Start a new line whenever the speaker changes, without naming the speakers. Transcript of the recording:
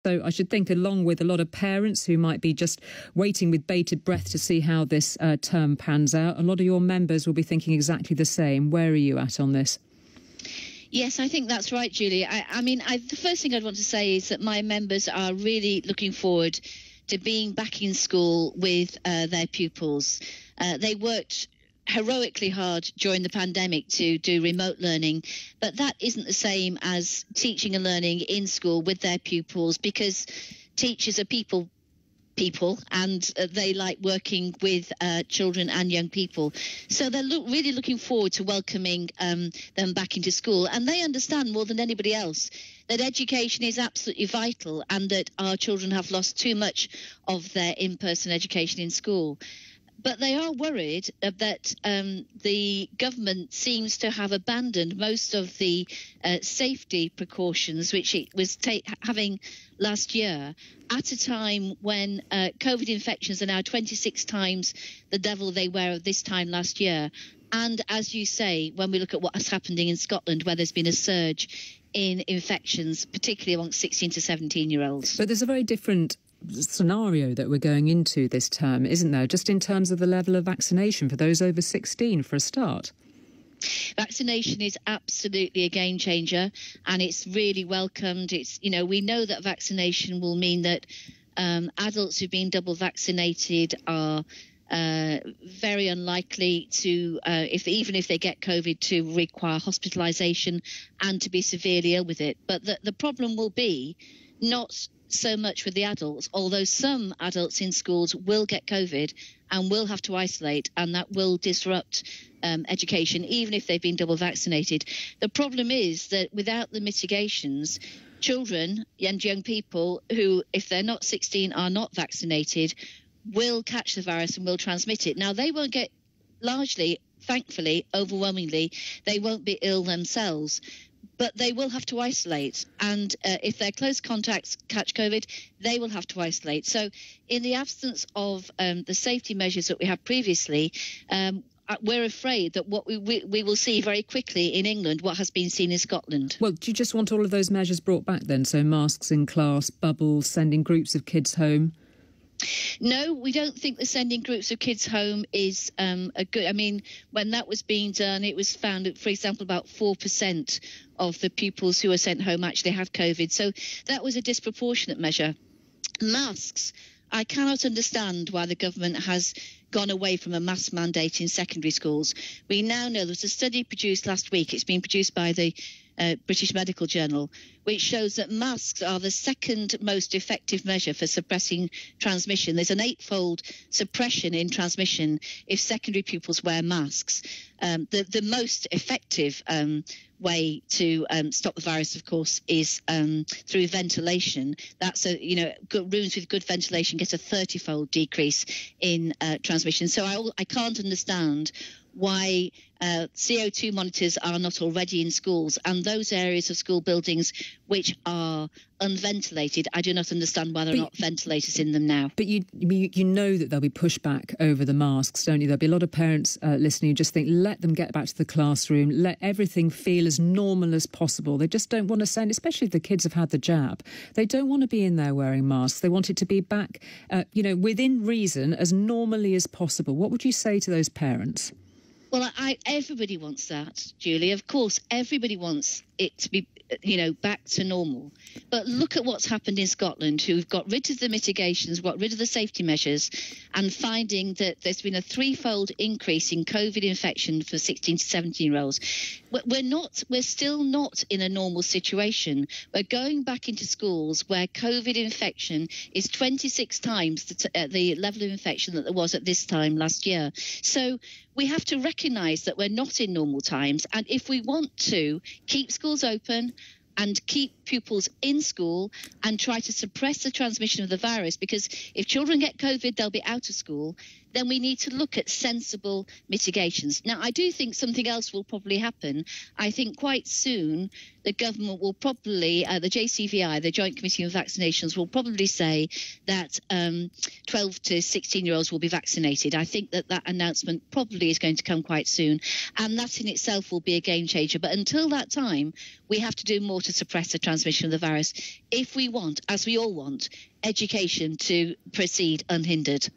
So I should think, along with a lot of parents who might be just waiting with bated breath to see how this term pans out, a lot of your members will be thinking exactly the same. Where are you at on this?
Yes, I think that's right, Julie. I mean, the first thing I'd want to say is that my members are really looking forward to being back in school with their pupils. They worked heroically hard during the pandemic to do remote learning, but that isn't the same as teaching and learning in school with their pupils, because teachers are people and they like working with children and young people. So they're really looking forward to welcoming them back into school, and they understand more than anybody else that education is absolutely vital and that our children have lost too much of their in-person education in school. But they are worried that the government seems to have abandoned most of the safety precautions which it was having last year, at a time when COVID infections are now 26 times the level they were this time last year. And as you say, when we look at what's happening in Scotland, where there's been a surge in infections, particularly amongst 16 to 17-year-olds.
But there's a very different scenario that we're going into this term, isn't there? Just in terms of the level of vaccination for those over 16, for a start.
Vaccination is absolutely a game changer, and it's really welcomed. We know that vaccination will mean that adults who've been double vaccinated are very unlikely to, even if they get COVID, to require hospitalisation and to be severely ill with it. But the problem will be not so much with the adults, although some adults in schools will get COVID and will have to isolate, and that will disrupt education, even if they've been double vaccinated. The problem is that without the mitigations, children and young people who, if they're not 16, are not vaccinated, will catch the virus and will transmit it. Now, they won't get, largely, thankfully, overwhelmingly, they won't be ill themselves, but they will have to isolate. And if their close contacts catch COVID, they will have to isolate. So in the absence of the safety measures that we had previously, we're afraid that what we will see very quickly in England, what has been seen in Scotland.
Well, do you just want all of those measures brought back then? So masks in class, bubbles, sending groups of kids home?
No, we don't think that sending groups of kids home is a good... I mean, when that was being done, it was found that, for example, about 4% of the pupils who were sent home actually had COVID. So that was a disproportionate measure. Masks, I cannot understand why the government has gone away from a mask mandate in secondary schools. We now know there's a study produced last week. It's been produced by the British Medical Journal, which shows that masks are the second most effective measure for suppressing transmission. There's an 8-fold suppression in transmission if secondary pupils wear masks. The most effective way to stop the virus, of course, is through ventilation. That's rooms with good ventilation get a 30-fold decrease in transmission. So I can't understand why CO2 monitors are not already in schools, and those areas of school buildings which are unventilated, I do not understand why there are not ventilators in them now.
But you know that there'll be pushback over the masks, don't you? There'll be a lot of parents listening who just think, let them get back to the classroom, let everything feel as normal as possible. They just don't want to send, especially if the kids have had the jab, they don't want to be in there wearing masks. They want it to be back, within reason, as normally as possible. What would you say to those parents?
Well, everybody wants that, Julie. Of course, everybody wants it to be, back to normal. But look at what's happened in Scotland, who've got rid of the mitigations, got rid of the safety measures, and finding that there's been a 3-fold increase in COVID infection for 16 to 17-year-olds. We're still not in a normal situation. We're going back into schools where COVID infection is 26 times the level of infection that there was at this time last year. So we have to recognise that we're not in normal times, and if we want to keep schools open and keep pupils in school and try to suppress the transmission of the virus, because if children get COVID, they'll be out of school, then we need to look at sensible mitigations. Now, I do think something else will probably happen. I think quite soon the government will probably, the JCVI, the Joint Committee on Vaccinations, will probably say that 12 to 16-year-olds will be vaccinated. I think that announcement probably is going to come quite soon, and that in itself will be a game changer. But until that time, we have to do more to suppress the transmission of the virus if we want, as we all want, education to proceed unhindered.